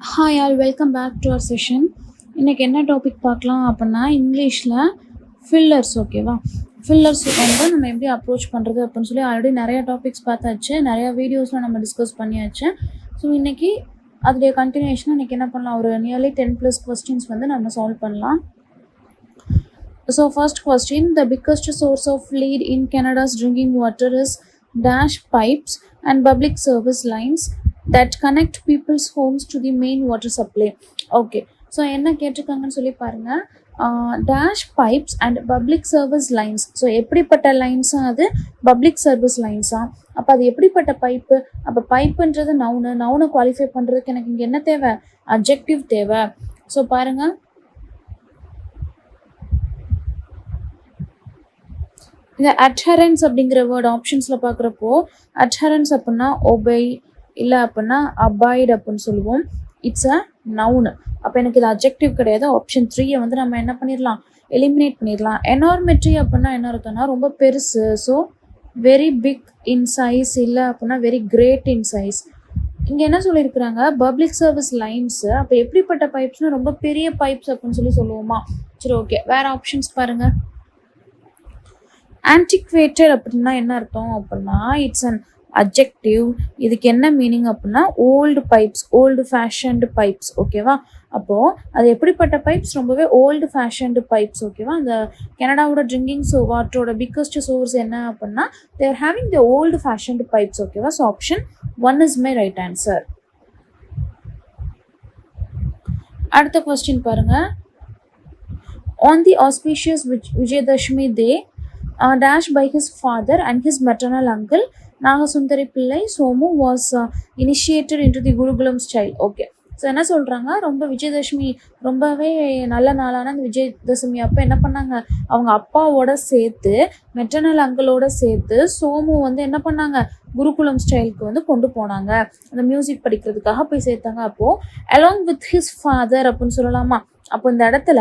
Hi all welcome back to our session. இன்றைக்கி என்ன topic பார்க்கலாம் அப்படின்னா இங்கிலீஷில் ஃபில்லர்ஸ். ஓகேவா, ஃபில்லர்ஸ் வந்து நம்ம எப்படி அப்ரோச் பண்ணுறது அப்படின்னு சொல்லி ஆல்ரெடி நிறையா டாபிக்ஸ் பார்த்தாச்சு, நிறையா வீடியோஸில் நம்ம டிஸ்கஸ் பண்ணியாச்சு. ஸோ இன்றைக்கி அதோடைய கண்டினியூஷனாக இன்றைக்கி என்ன பண்ணலாம், ஒரு நியர்லி 10+ கொஸ்டின்ஸ் வந்து நம்ம சால்வ் பண்ணலாம். So first question, the biggest source of lead in Canada's drinking water is dash pipes and public service lines that connect people's homes to the main water supply. Okay, so என்ன கேட்டிருக்காங்கன்னு சொல்லி பாருங்க. Dash pipes and public service lines. So எப்படிப்பட்ட லைன்ஸா அது? Public service லைன்ஸா? அப்போ அது எப்படிப்பட்ட பைப்பு? அப்போ பைப்புன்றது நவுனை குவாலிஃபை பண்ணுறதுக்கு எனக்கு இங்கே என்ன தேவை? அட்ஜெக்டிவ் தேவை. ஸோ பாருங்கள், இந்த அட்ஹரன்ஸ் அப்படிங்கிற வேர்டு ஆப்ஷன்ஸில் பார்க்குறப்போ அட்ஹரன்ஸ் அப்படின்னா ஒபை, இல்லை அப்படின்னா அபாய்ட் அப்படின்னு சொல்லுவோம். It's a noun. அப்போ எனக்கு இது அப்ஜெக்டிவ் கிடையாது. ஆப்ஷன் 3 வந்து நம்ம என்ன பண்ணிடலாம், எலிமினேட் பண்ணிடலாம். எனார்மெட்ரி அப்படின்னா என்ன அர்த்தம்னா ரொம்ப பெருசு. So very big in size, இல்லை அப்படின்னா வெரி கிரேட் இன் சைஸ். இங்கே என்ன சொல்லியிருக்கிறாங்க, பப்ளிக் சர்வீஸ் லைன்ஸு. அப்போ எப்படிப்பட்ட பைப்ஸ்னால் ரொம்ப பெரிய பைப்ஸ் அப்படின்னு சொல்லி சொல்லுவோமா? சரி, ஓகே, வேறு ஆப்ஷன்ஸ் பாருங்கள். ஆன்டிக்வேட்டட் அப்படின்னா என்ன அர்த்தம் அப்படின்னா இட்ஸ் அன் அட்ஜெக்டிவ். இதுக்கு என்ன மீனிங் அப்படின்னா old pipes, old fashioned pipes. ஓகேவா, அப்போது அது எப்படிப்பட்ட பைப்ஸ்? ரொம்பவே ஓல்டு ஃபேஷன்டு பைப்ஸ். ஓகேவா, அந்த கனடாவோட ட்ரிங்கிங் வாட்டரோட பிக்கஸ்ட் சோர்ஸ் என்ன அப்படின்னா they're having the old fashioned pipes. ஓகேவா, so option 1 is my right answer. அடுத்த கொஸ்டின் பாருங்க. On the auspicious Vijayadashami day dash by his father and his maternal uncle Nagasundari Pillai Somu was initiated into the Gurukulam's child. Okay, so என்ன சொல்கிறாங்க, ரொம்ப விஜயதசமி ரொம்பவே நல்ல நாளான அந்த விஜயதசமி அப்போ என்ன பண்ணாங்க, அவங்க அப்பாவோட சேர்த்து மெட்டர்னல் அங்கிளோட சேர்த்து சோமு வந்து என்ன பண்ணாங்க, குருகுலம் ஸ்டைலுக்கு வந்து கொண்டு போனாங்க. அந்த மியூசிக் படிக்கிறதுக்காக போய் சேர்த்தாங்க. அப்போது அலாங் வித் ஹிஸ் ஃபாதர் அப்படின்னு சொல்லலாமா? அப்போ இந்த இடத்துல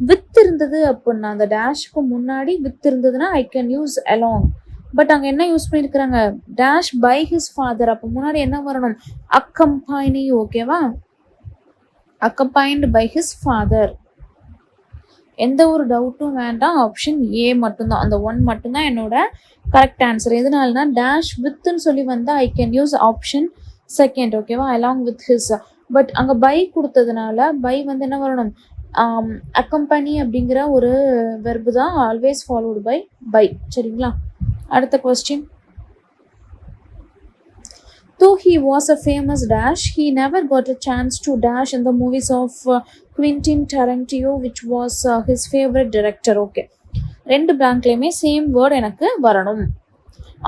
வித் இருந்தது அப்படின்னா அந்த டேஷ்க்கு முன்னாடி வித் இருந்ததுன்னா ஐ கேன் யூஸ் அலாங். பட் அங்கே என்ன யூஸ் பண்ணியிருக்கிறாங்க, டேஷ் பை ஹிஸ் ஃபாதர். அப்போ முன்னாடி என்ன வரணும், அக்கம்பைனி. ஓகேவா, அக்கம்பைன்டு பை ஹிஸ் ஃபாதர். எந்த ஒரு டவுட்டும் வேண்டாம், ஆப்ஷன் ஏ மட்டும்தான், அந்த 1 மட்டும்தான் என்னோட கரெக்ட் ஆன்சர். எதனாலனா டேஷ் வித்துன்னு சொல்லி வந்தால் ஐ கேன் யூஸ் ஆப்ஷன் செகண்ட். ஓகேவா, அலாங் வித் ஹிஸ். பட் அங்கே பை கொடுத்ததுனால பை வந்து என்ன வரணும், அக்கம்பனி அப்படிங்கிற ஒரு வெர்பு தான் ஆல்வேஸ் ஃபாலோடு பை. சரிங்களா, அடுத்த question. Though he was a famous dash, he never got a chance to dash in the movies of Quentin Tarantino, which was his favorite director. Okay, ரெண்டு பிளாங்க்லேயுமே same word எனக்கு வரணும்.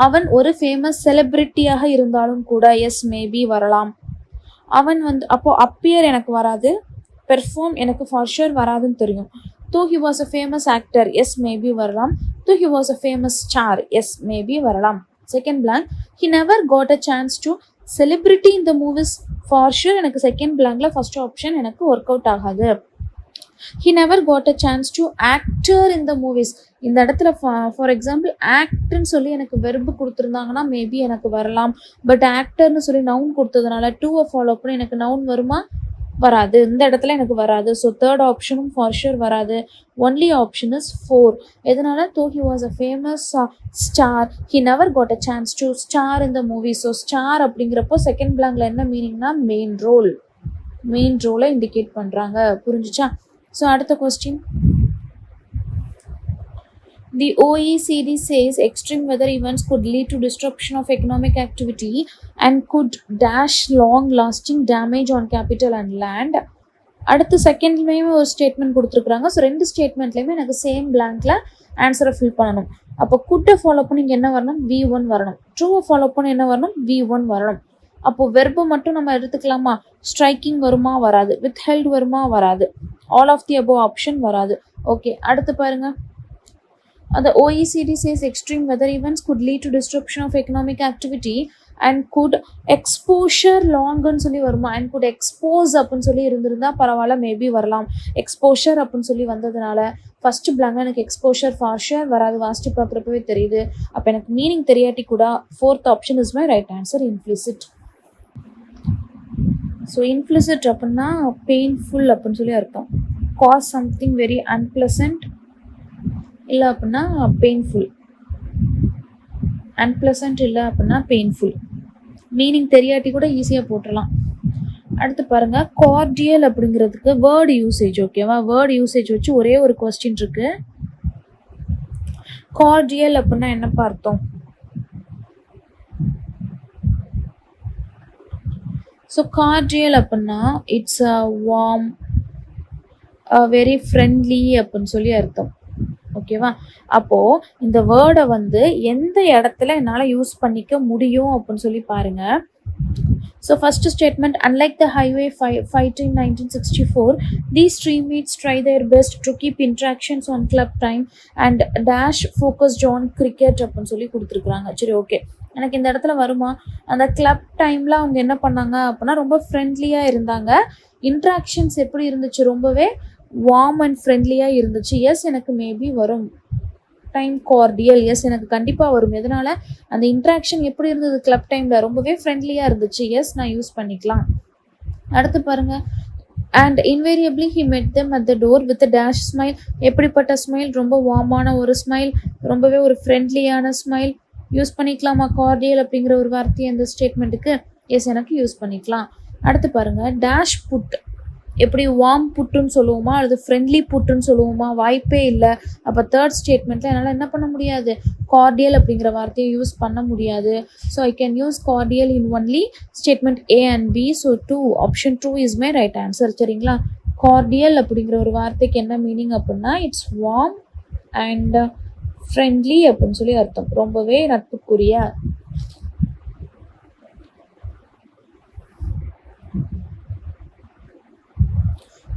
அவன் ஒரு famous செலிப்ரிட்டியாக இருந்தாலும் கூட S maybe வரலாம். அவன் வந்து அப்போது அப்பியர் எனக்கு வராது, பெர்ஃபார்ம் எனக்கு ஃபார் ஷூர் வராதுன்னு தெரியும். Though he was a famous actor, as maybe வரலாம். Though he was a famous star, as maybe வரலாம். Second blank, he never got a chance to celebrity in the movies, for sure எனக்கு second பிளாங்க்ல first option எனக்கு work out ஆகாது. He never got a chance to actor in the movies. இந்த இடத்துல for example ஆக்ட்னு சொல்லி எனக்கு verb கொடுத்துருந்தாங்கன்னா maybe எனக்கு வரலாம். பட் ஆக்டர்னு சொல்லி நவுன் கொடுத்ததுனால டூவை ஃபாலோ பண்ணி எனக்கு நவுன் வருமா? வராது, இந்த இடத்துல எனக்கு வராது. ஸோ தேர்ட் ஆப்ஷனும் ஃபார் ஷூர் வராது. Only option is 4. எதனால? Though he was a famous star, he never got a chance to star in the movie. So star அப்படிங்கிறப்போ செகண்ட் பிளாங்க்ல என்ன மீனிங்னா மெயின் ரோலை இண்டிகேட் பண்ணுறாங்க. புரிஞ்சுச்சா? ஸோ அடுத்த question. The OECD says extreme weather events could lead to disruption of economic activity and could dash long-lasting damage on capital and land. அடுத்து செகண்ட்லேயுமே ஒரு statement கொடுத்துருக்குறாங்க. So ரெண்டு ஸ்டேட்மெண்ட்லேயுமே எனக்கு சேம் பிளாங்க்ல ஆன்சரை ஃபில் பண்ணணும். அப்போ குட்டை ஃபாலோ பண்ணி இங்கே என்ன வரணும், V1 வரணும். ட்ரூவை ஃபாலோ பண்ணி என்ன வரணும், V1 வரணும். அப்போது வெர்பு மட்டும் நம்ம எடுத்துக்கலாமா? ஸ்ட்ரைக்கிங் வருமா? வராது. வித் ஹெல்ட் வருமா? வராது. All of the above option வராது. ஓகே, அடுத்து பாருங்க. The OECD says extreme weather events could lead to disruption of economic activity and could exposure longன்னு சொல்லி வருமா? and could expose அப்படின்னு சொல்லி இருந்திருந்தா பரவாயில்ல, மேபி வரலாம். எக்ஸ்போஷர் அப்படின்னு சொல்லி வந்ததுனால ஃபர்ஸ்ட் பிளாங்க்ல எனக்கு எக்ஸ்போஷர் ஃபார் ஷூர் வராது. வாசிட்டு பார்க்குறப்பவே தெரியுது. அப்போ எனக்கு மீனிங் தெரியாட்டி கூட 4th option is my right answer, implicit. So implicit அப்படின்னா பெயின்ஃபுல் அப்படின்னு சொல்லி அர்த்தம். காஸ் சம்திங் வெரி அன்பிளசன்ட் இல்லை அப்படின்னா பெயின்ஃபுல். அன்பிளசன்ட் இல்லை அப்படின்னா பெயின்ஃபுல். மீனிங் தெரியாட்டி கூட ஈஸியாக போட்டுடலாம். அடுத்து பாருங்க, கார்டியல் அப்படிங்கிறதுக்கு வேர்டு யூசேஜ். ஓகேவா, வேர்டு யூசேஜ் வச்சு ஒரே ஒரு கொஸ்டின் இருக்கு. கார்டியல் அப்படின்னா என்னப்பா அர்த்தம்? ஸோ கார்டியல் அப்படின்னா it's a warm, very friendly அப்படின்னு சொல்லி அர்த்தம். ஓகேவா, அப்போது இந்த வேர்டை வந்து எந்த இடத்துல என்னால் யூஸ் பண்ணிக்க முடியும் அப்படின்னு சொல்லி பாருங்க. So first statement, unlike the highway fight in 1964, these teammates try their best to keep interactions on club time and dash focused on cricket அப்படின்னு சொல்லி கொடுத்துருக்குறாங்க. சரி, ஓகே, எனக்கு இந்த இடத்துல வருமா? அந்த கிளப் டைமில் அவங்க என்ன பண்ணாங்க அப்படின்னா ரொம்ப ஃப்ரெண்ட்லியாக இருந்தாங்க. இன்ட்ராக்ஷன்ஸ் எப்படி இருந்துச்சு? ரொம்பவே வார்ம் அண்ட் ஃப்ரெண்ட்லியாக இருந்துச்சு. எஸ், எனக்கு மேபி வரும். டைம் கார்டியல், எஸ் எனக்கு கண்டிப்பாக வரும். எதனால்? அந்த இன்ட்ராக்ஷன் எப்படி இருந்தது கிளப் டைமில்? ரொம்பவே ஃப்ரெண்ட்லியாக இருந்துச்சு. எஸ், நான் யூஸ் பண்ணிக்கலாம். அடுத்து பாருங்கள், அண்ட் இன்வேரியபிளி ஹி மெட் them at the door with dash smile. எப்படிப்பட்ட ஸ்மைல்? ரொம்ப வார்மான ஒரு ஸ்மைல், ரொம்பவே ஒரு ஃப்ரெண்ட்லியான ஸ்மைல். யூஸ் பண்ணிக்கலாமா கார்டியல் அப்படிங்கிற ஒரு வார்த்தையை அந்த ஸ்டேட்மெண்ட்டுக்கு? எஸ், எனக்கு யூஸ் பண்ணிக்கலாம். அடுத்து பாருங்கள், டேஷ் புட் எப்படி வார்ம் புட்டுன்னு சொல்லுவோமா அல்லது ஃப்ரெண்ட்லி புட்டுன்னு சொல்லுவோமா? வாய்ப்பே இல்லை. அப்போ தேர்ட் ஸ்டேட்மெண்ட்டில் என்னால் என்ன பண்ண முடியாது? கார்டியல் அப்படிங்கிற வார்த்தையை யூஸ் பண்ண முடியாது. So I can use கார்டியல் in only statement A and B. So 2, option 2 is my right answer. சரிங்களா, கார்டியல் அப்படிங்கிற ஒரு வார்த்தைக்கு என்ன மீனிங் அப்படின்னா இட்ஸ் வார்ம் அண்ட் ஃப்ரெண்ட்லி அப்படின்னு சொல்லி அர்த்தம். ரொம்பவே நட்புக்குரிய.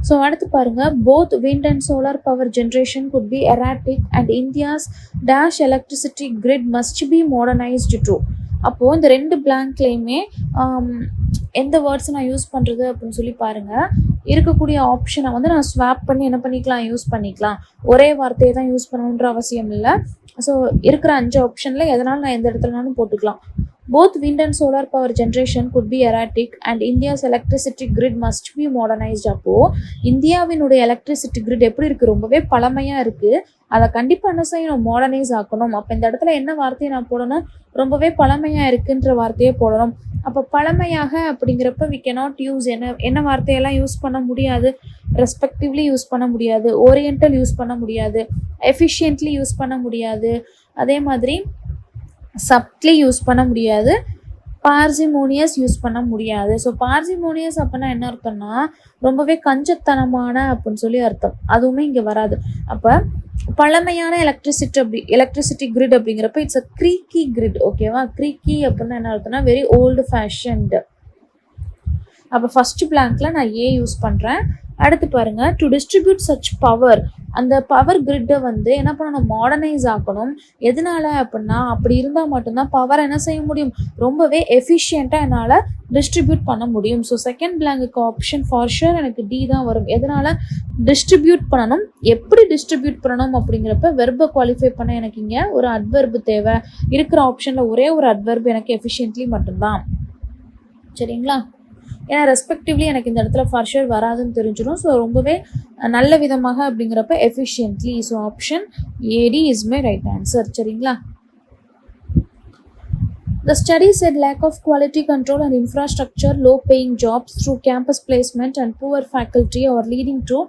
ஸோ அடுத்து பாருங்கள், both wind and solar power generation could be erratic and India's dash electricity grid must be modernized too. அப்போது இந்த ரெண்டு பிளாங்க்லேயுமே எந்த வேர்ட்ஸ் நான் யூஸ் பண்ணுறது அப்படின்னு சொல்லி பாருங்கள். இருக்கக்கூடிய ஆப்ஷனை வந்து நான் ஸ்வாப் பண்ணி என்ன பண்ணிக்கலாம்? யூஸ் பண்ணிக்கலாம். ஒரே வார்த்தையை தான் யூஸ் பண்ணணுன்ற அவசியம் இல்லை. ஸோ இருக்கிற 5 ஆப்ஷனில் எதனால் நான் எந்த இடத்துலனாலும் போட்டுக்கலாம். Both wind and solar power generation could be erratic and India's electricity grid must be modernized. அப்போது இந்தியாவினுடைய எலக்ட்ரிசிட்டி கிரிட் எப்படி இருக்குது? ரொம்பவே பழமையாக இருக்குது. அதை கண்டிப்பாக என்ன செய்யணும்? மாடர்னைஸ் ஆக்கணும். அப்போ இந்த இடத்துல என்ன வார்த்தையை நான் போடணும்? ரொம்பவே பழமையாக இருக்குன்ற வார்த்தையே போடணும். அப்போ பழமையாக அப்படிங்கிறப்ப we cannot யூஸ் என்ன வார்த்தையெல்லாம் யூஸ் பண்ண முடியாது? ரெஸ்பெக்டிவ்லி யூஸ் பண்ண முடியாது, ஓரியண்டல் யூஸ் பண்ண முடியாது, எஃபிஷியன்ட்லி யூஸ் பண்ண முடியாது, அதே மாதிரி சப்ட்லி யூஸ் பண்ண முடியாது, பார்சிமோனியஸ் யூஸ் பண்ண முடியாது. ஸோ பார்சிமோனியஸ் அப்படின்னா என்ன அர்த்தம்னா ரொம்பவே கஞ்சத்தனமான அப்படின்னு சொல்லி அர்த்தம். அதுவுமே இங்கே வராது. அப்போ பழமையான எலக்ட்ரிசிட்டி கிரிட் அப்படிங்கிறப்ப இட்ஸ் அ க்ரீக்கி கிரிட். ஓகேவா, க்ரீக்கி அப்படின்னா என்ன அர்த்தம்னா வெரி ஓல்டு ஃபேஷன்டு. அப்போ ஃபர்ஸ்ட் பிளாங்க்ல நான் ஏ யூஸ் பண்ணுறேன். அடுத்து பாருங்க, டு டிஸ்ட்ரிபியூட் சச் பவர், அந்த பவர் கிரிட்டை வந்து என்ன பண்ணணும்? மாடர்னைஸ் ஆக்கணும். எதனால அப்படின்னா அப்படி இருந்தால் மட்டும்தான் பவர் என்ன செய்ய முடியும்? ரொம்பவே எஃபிஷியண்ட்டாக என்னால் டிஸ்ட்ரிபியூட் பண்ண முடியும். ஸோ செகண்ட் பிளாங்குக்கு ஆப்ஷன் ஃபார் ஷூர் எனக்கு டி தான் வரும். எதனால்? டிஸ்ட்ரிபியூட் பண்ணணும். எப்படி டிஸ்ட்ரிபியூட் பண்ணணும் அப்படிங்கிறப்ப வெர்பை குவாலிஃபை பண்ண எனக்கு இங்கே ஒரு அட்வெர்பு தேவை. இருக்கிற ஆப்ஷனில் ஒரே ஒரு அட்வெர்பு எனக்கு எஃபிஷியன்ட்லி மட்டும்தான். சரிங்களா, ஏன்னா ரெஸ்பெக்டிவ்லி எனக்கு இந்த இடத்துல ஃபார் ஷூர் வராதுன்னு தெரிஞ்சிடும். ஸோ ரொம்பவே நல்ல விதமாக அப்படிங்கிறப்ப efficiently. So option A D is my right answer. சரிங்களா, The study said lack of quality control and infrastructure, low-paying jobs through campus placement and poor faculty are leading to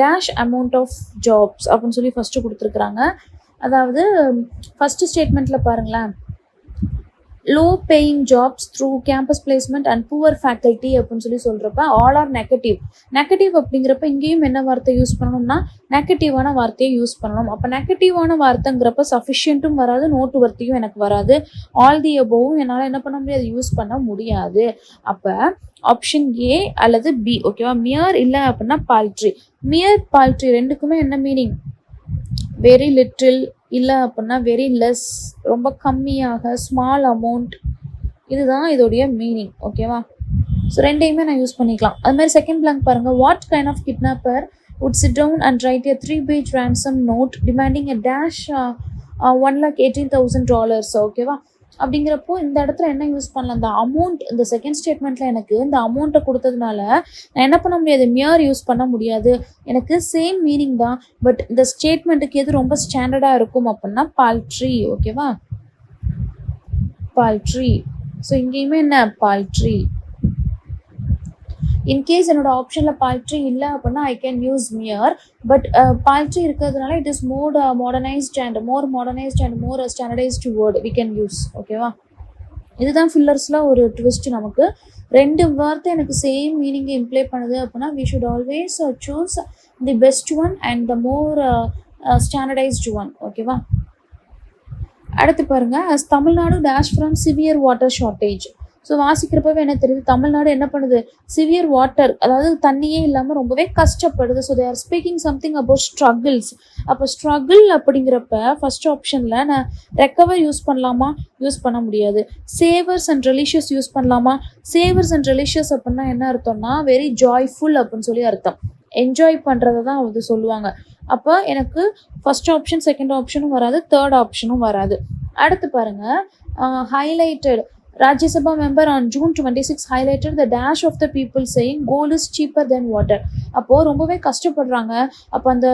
dash amount of jobs அப்படின்னு சொல்லி first கொடுத்துருக்குறாங்க. அதாவது first ஸ்டேட்மெண்ட்டில் பாருங்களேன், low paying jobs through campus placement and poor faculty அப்படின்னு சொல்லி சொல்கிறப்ப all R negative. Negative அப்படிங்கிறப்ப இங்கேயும் என்ன வார்த்தை யூஸ் பண்ணணும்னா நெகட்டிவான வார்த்தையை யூஸ் பண்ணணும். அப்போ நெகட்டிவான வார்த்தைங்கிறப்ப சஃபிஷியன்ட்டும் வராது, நோட்டு வார்த்தையும் எனக்கு வராது, ஆல் தி அபோவும் என்னால் என்ன பண்ண முடியாது? யூஸ் பண்ண முடியாது. அப்போ ஆப்ஷன் ஏ அல்லது பி. ஓகேவா, மியர் இல்லை அப்படின்னா பால்ட்ரி. மியர் பால்ட்ரி ரெண்டுக்குமே என்ன மீனிங்? வெரி லிட்டில், இல்லை அப்படின்னா வெரி லெஸ், ரொம்ப கம்மியாக, ஸ்மால் அமௌண்ட், இதுதான் இதோடைய மீனிங். ஓகேவா, ஸோ ரெண்டையுமே நான் யூஸ் பண்ணிக்கலாம். அது மாதிரி செகண்ட் பிளாங்க் பாருங்கள், what kind of kidnapper would sit down and write a 3-page ransom note demanding a dash $1,18,000. ஓகேவா, அப்படிங்கிறப்போ இந்த இடத்துல என்ன யூஸ் பண்ணலாம், இந்த அமௌண்ட் இந்த செகண்ட் ஸ்டேட்மெண்ட்ல எனக்கு இந்த அமௌண்ட்டை கொடுத்ததுனால நான் என்ன பண்ண முடியாது, மியர் யூஸ் பண்ண முடியாது. எனக்கு சேம் மீனிங் தான், பட் இந்த ஸ்டேட்மெண்ட்டுக்கு எது ரொம்ப ஸ்டாண்டர்டாக இருக்கும் அப்படின்னா பால்ட்ரி. ஓகேவா, பால்ட்ரி. ஸோ இங்கேயுமே என்ன பால்ட்ரி. இன்கேஸ் என்னோட ஆப்ஷனில் பால்ட்ரி இல்லை அப்படின்னா I can use mere, but paltry இருக்கிறதுனால it is modernised and more standardised word we can use. ஓகேவா, இதுதான் ஃபில்லர்ஸில் ஒரு ட்விஸ்ட். நமக்கு ரெண்டு வார்த்தை எனக்கு சேம் மீனிங்கை இம்ப்ளை பண்ணுது அப்படின்னா we should always choose the best one and the more standardised one. ஓகேவா, அடுத்து பாருங்க, as Tamil Nadu dash from severe water shortage. So வாசிக்கிறப்பவே என்ன தெரியுது, தமிழ்நாடு என்ன பண்ணுது, சிவியர் வாட்டர், அதாவது தண்ணியே இல்லாமல் ரொம்பவே கஷ்டப்படுது. So they are speaking something about struggles. அப்போ ஸ்ட்ரகிள் அப்படிங்கிறப்ப ஃபர்ஸ்ட் ஆப்ஷனில் நான் ரெக்கவர் யூஸ் பண்ணலாமா, யூஸ் பண்ண முடியாது. சேவர்ஸ் அண்ட் ரிலீஷியஸ் யூஸ் பண்ணலாமா, சேவர்ஸ் அண்ட் ரிலீஷியஸ் அப்படின்னா என்ன அர்த்தம்னா வெரி ஜாய்ஃபுல் அப்படின்னு சொல்லி அர்த்தம், என்ஜாய் பண்ணுறதை தான் வந்து சொல்லுவாங்க. அப்போ எனக்கு ஃபர்ஸ்ட் ஆப்ஷன் செகண்ட் ஆப்ஷனும் வராது, தேர்ட் ஆப்ஷனும் வராது. அடுத்து பாருங்க, highlighted Rajya Sabha member on June 26 highlighted the dash of the people saying gold is cheaper than water. அப்போது ரொம்பவே கஷ்டப்படுறாங்க. அப்போ அந்த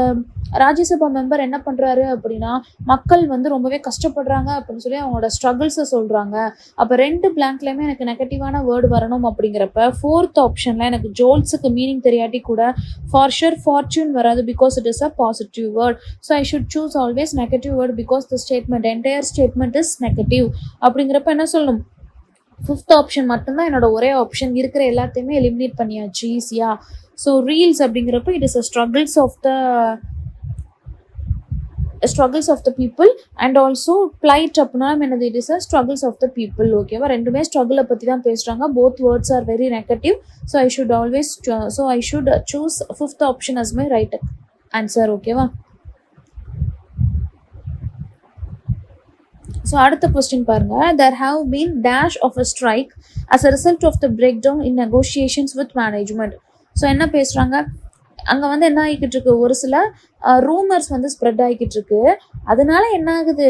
ராஜ்யசபா மெம்பர் என்ன பண்ணுறாரு அப்படின்னா மக்கள் வந்து ரொம்பவே கஷ்டப்படுறாங்க அப்படின்னு சொல்லி அவங்களோட ஸ்ட்ரகிள்ஸை சொல்கிறாங்க. அப்போ ரெண்டு பிளாங்க்லேயுமே எனக்கு நெகட்டிவான வேர்டு வரணும். அப்படிங்கிறப்ப ஃபோர்த் ஆப்ஷனில் எனக்கு ஜோல்ஸுக்கு மீனிங் தெரியாட்டி கூட ஃபார் ஷுர் ஃபார்ச்சூன் வராது, because it is a positive word. So I should choose always negative word because the statement entire statement is negative. அப்படிங்கிறப்ப என்ன சொல்லணும், ஃபிஃப்த் ஆப்ஷன் மட்டும்தான் என்னோட ஒரே ஆப்ஷன், இருக்கிற எல்லாத்தையுமே எலிமினேட் பண்ணியாச்சு ஈஸியாக. ஸோ ரீல்ஸ் அப்படிங்கிறப்ப it is a struggles of the people and also plight அப்படின்னா என்னது, it is a struggles of the people. ஓகேவா, ரெண்டுமே ஸ்ட்ரகிளை பற்றி தான் பேசுகிறாங்க. Both words are very negative. So I should choose fifth option as my right answer. ஓகேவா, so அடுத்த கொஸ்டின் பாருங்க, there have been dash of a strike as a result of the breakdown in negotiations with management. So என்ன பேசுகிறாங்க, அங்கே வந்து என்ன ஆகிக்கிட்டு இருக்கு, ஒரு சில ரூமர்ஸ் வந்து ஸ்ப்ரெட் ஆகிக்கிட்டு இருக்கு. அதனால என்ன ஆகுது,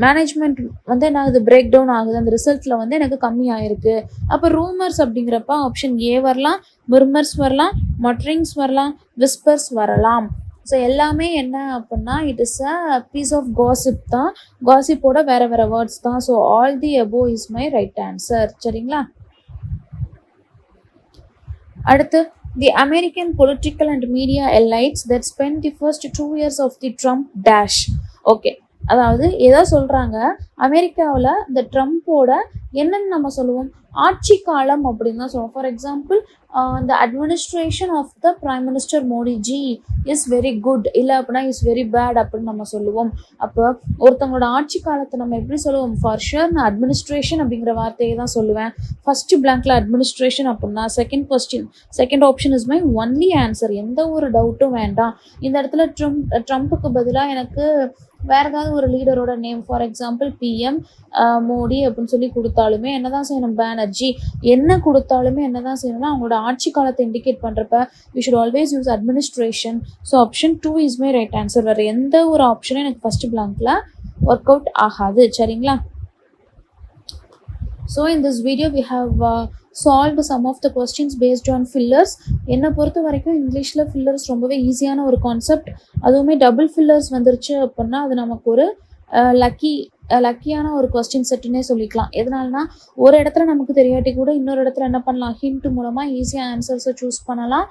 மேனேஜ்மெண்ட் வந்து என்ன ஆகுது, பிரேக் டவுன் ஆகுது, அந்த ரிசல்ட்டில் வந்து எனக்கு கம்மி ஆகிருக்கு. அப்போ ரூமர்ஸ் அப்படிங்கிறப்ப ஆப்ஷன் ஏ வரலாம், மிர்மர்ஸ் வரலாம், மட்ரிங்ஸ் வரலாம், விஸ்பர்ஸ் வரலாம். ஸோ எல்லாமே என்ன அப்படின்னா it is a piece of gossip தான், காசிப்போட வேறு வேறு வேர்ட்ஸ் தான். So all the above is my right answer. சரிங்களா, அடுத்து the American political and media elites that spend the first 2 years of the Trump dash. Okay, அதாவது ஏதோ சொல்கிறாங்க, அமெரிக்காவில் இந்த ட்ரம்ப்போட என்னென்னு நம்ம சொல்லுவோம், ஆட்சி காலம் அப்படின்னு தான் சொல்லுவோம். For example the administration of the prime minister Modi ji is very good, இல்லை அப்படின்னா இஸ் வெரி பேட் அப்படின்னு நம்ம சொல்லுவோம். அப்போ ஒருத்தவங்களோட ஆட்சி காலத்தை நம்ம எப்படி சொல்லுவோம், ஃபார் ஷுர் நான் அட்மினிஸ்ட்ரேஷன் அப்படிங்கிற வார்த்தையை தான் சொல்லுவேன். ஃபர்ஸ்ட் பிளாங்க்ல அட்மினிஸ்ட்ரேஷன் அப்படின்னா second option is my only answer, எந்த ஒரு டவுட்டும் வேண்டாம். இந்த இடத்துல ட்ரம்ப்புக்கு பதிலாக எனக்கு வேறு ஏதாவது ஒரு லீடரோட name, for example PM Modi அப்படின்னு சொல்லி கொடுத்தாலுமே என்ன தான் செய்யணும், பேனர்ஜி என்ன கொடுத்தாலுமே என்ன தான் செய்யணும்னா அவங்களோட ஆட்சி காலத்தை இண்டிகேட் பண்ணுறப்ப we should always use administration. So option 2 is my right answer. வேறு எந்த ஒரு ஆப்ஷனும் எனக்கு ஃபர்ஸ்ட் பிளாங்க்ல ஒர்க் அவுட் ஆகாது. சரிங்களா, so in this video we have solved some of the questions based on fillers. என்னை பொறுத்த வரைக்கும் இங்கிலீஷில் ஃபில்லர்ஸ் ரொம்பவே ஈஸியான ஒரு கான்செப்ட். அதுவுமே டபுள் ஃபில்லர்ஸ் வந்துருச்சு அப்படின்னா அது நமக்கு ஒரு லக்கியான ஒரு கொஸ்டின் செட்டுன்னே சொல்லிக்கலாம். எதனாலனா ஒரு இடத்துல நமக்கு தெரியாட்டி கூட இன்னொரு இடத்துல என்ன பண்ணலாம், ஹிண்ட் மூலமாக ஈஸியாக ஆன்சர்ஸை சூஸ் பண்ணலாம்.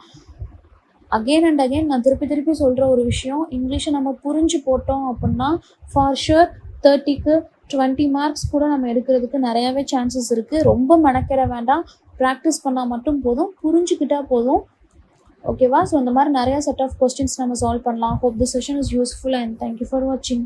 அகெயின் அண்ட் அகெயின் நான் திருப்பி சொல்கிற ஒரு விஷயம், இங்கிலீஷை நம்ம புரிஞ்சு போட்டோம் அப்படின்னா ஃபார் ஷுர் 30க்கு 20 மார்க்ஸ் கூட நம்ம எடுக்கிறதுக்கு நிறையாவே சான்சஸ் இருக்குது. ரொம்ப மெனக்கிட வேண்டாம், ப்ராக்டிஸ் பண்ணால் மட்டும் போதும், புரிஞ்சுக்கிட்டா போதும். ஓகேவா, ஸோ இந்த மாதிரி நிறையா செட் ஆஃப் கொஸ்டின்ஸ் நம்ம சால்வ் பண்ணலாம். Hope the session is useful and thank you for வாட்சிங்.